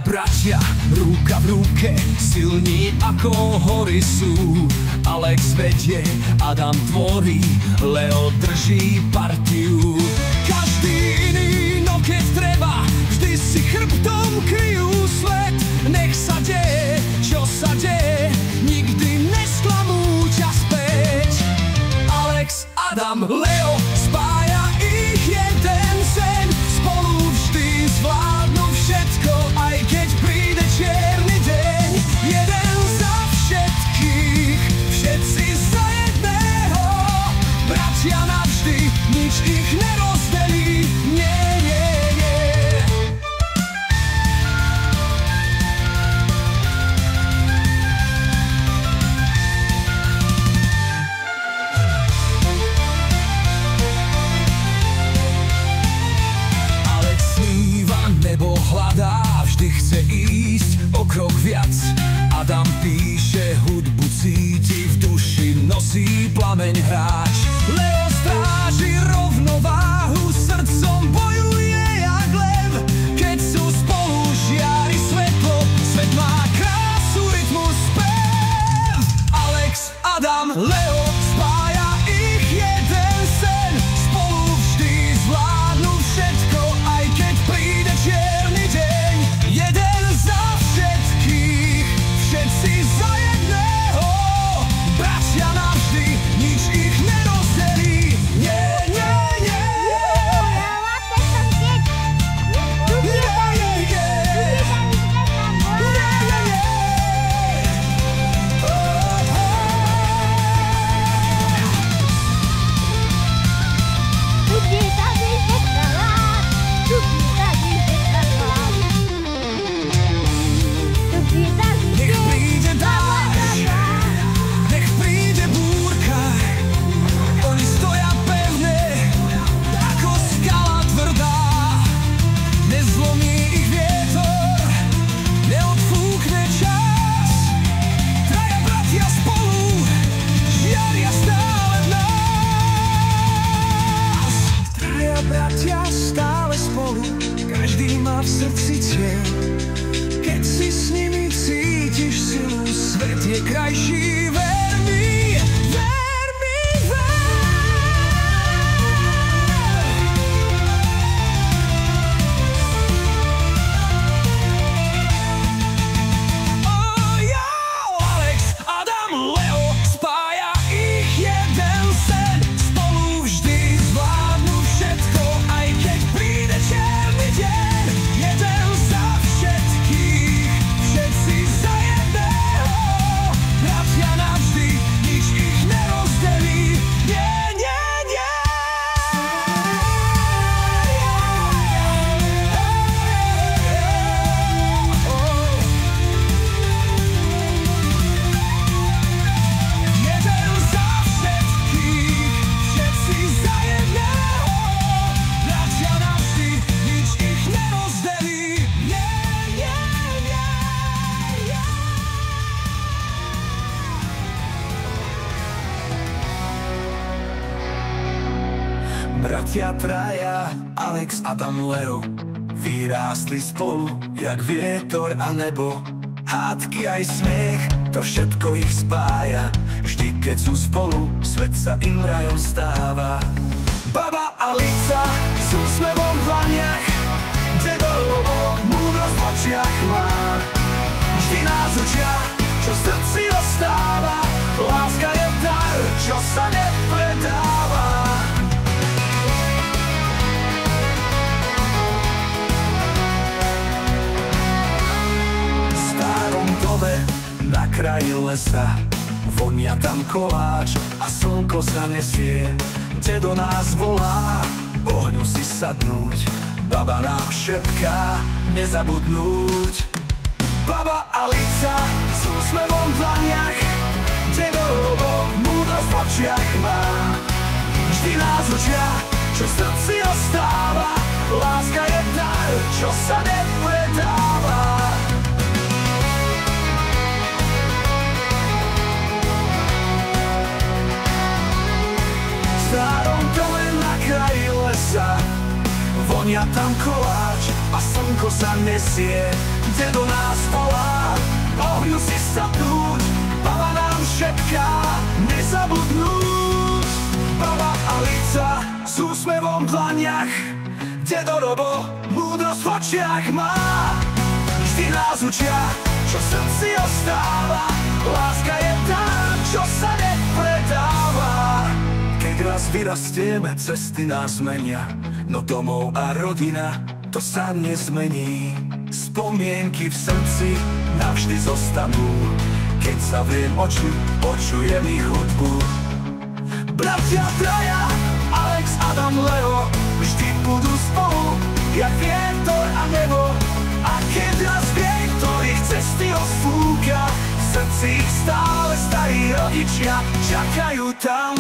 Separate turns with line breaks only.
bratia, ruka v ruke, silní ako hory sú. Alex vedie, Adam tvorí, Leo drží partiu. Každý iný, no keď treba, vždy si chrbtom kryjú svet. Nech sa deje, čo sa deje, nikdy nesklamú ťa späť. Alex, Adam, Leo, spája ich jeden sen. Spolu vždy zvládnu všetko, aj keď príde čierny deň. Jeden za všetkých, všetci za jedného. Bratia navždy, nič ich nerozdelí. Nie, nie, nie. Alex sníva, nebo hľadá, vždy chce ísť o krok viac. Adam píše hudbu, cíti v duši, nosí plameň hráč. Leo stráži rovnováhu, srdcom bojuje jak lev. Keď sú spolu, žiari svetlo, svet má krásu, rytmus, spev. Alex, Adam, Leo, spája ich jeden sen. Spolu vždy zvládnu všetko, aj keď príde čierny deň. Jeden za všetkých, všetci za jedného. Bratia navždy, nič ich nerozdelí. Nie, nie, nie. Nech príde dážď, nech príde búrka, oni stoja pevne, ako skala tvrdá. Nezlomí ich vietor, neodfúkne čas. Traja bratia spolu, žiaria stále v nás. Traja bratia stále spolu, každý má v srdci cieľ. Keď si s nimi cítiš silu, svet je krajší, ver mi, ver mi, ver. Oh, ja, Alex, Adam, Leo, spája ich jeden sen. Spolu vždy zvládnu všetko, aj keď príde čierny deň. Jeden za všetkých, všetci za jedného. Bratia navždy, nič ich nerozdelí. Nie, nie, nie. Jeden za všetkých, všetci za jedného. Bratia navždy, nič ich nerozdelí. Nie, nie, nie, nie. Bratia traja, Alex, Adam, Leo, vyrástli spolu, jak vietor a nebo. Hádky aj smiech, to všetko ich spája. Vždy, keď sú spolu, svet sa im rajom stáva. Baba a Lica s úsmevom v dlaniach, dedo múdrosť v očiach má. Vždy nás učia, čo v srdci ostáva. Láska je dar, čo sa nepredáva. V starom dome na kraji lesa vonia tam koláč a slnko sa nesie. Dedo nás volá, ohňu si sadnúť. Baba nám šepká, nezabudnúť. Baba a Lica s úsmevom v dlaniach, dedo múdrosť v očiach má. Vždy nás učia, čo v srdci ostáva. Láska je dar, čo sa nepredáva. starom dole na kraji lesa. Vonia tam koláč a slnko sa nesie. Dedo nás volá, ohňu si sadnúť, baba nám šepká, nezabudnúť. Baba Alica s úsmevom v dlaniach, dedo Robo múdrosť v očiach má. Vždy nás učia, čo v srdci ostáva, láska je tá, čo sa nepredáva. Keď raz vyrastieme, cesty nás menia, no domov a rodina, to sa nezmení. Spomienky v srdci navždy zostanú, keď sa vriem oči, počujem ich hudbu. Bratia traja, Alex, Adam, Leo, vždy budú spolu, jak vietor a nebo. A keď raz vietor ich cesty osfúka, v srdci ich stále starí rodičia čakajú tam.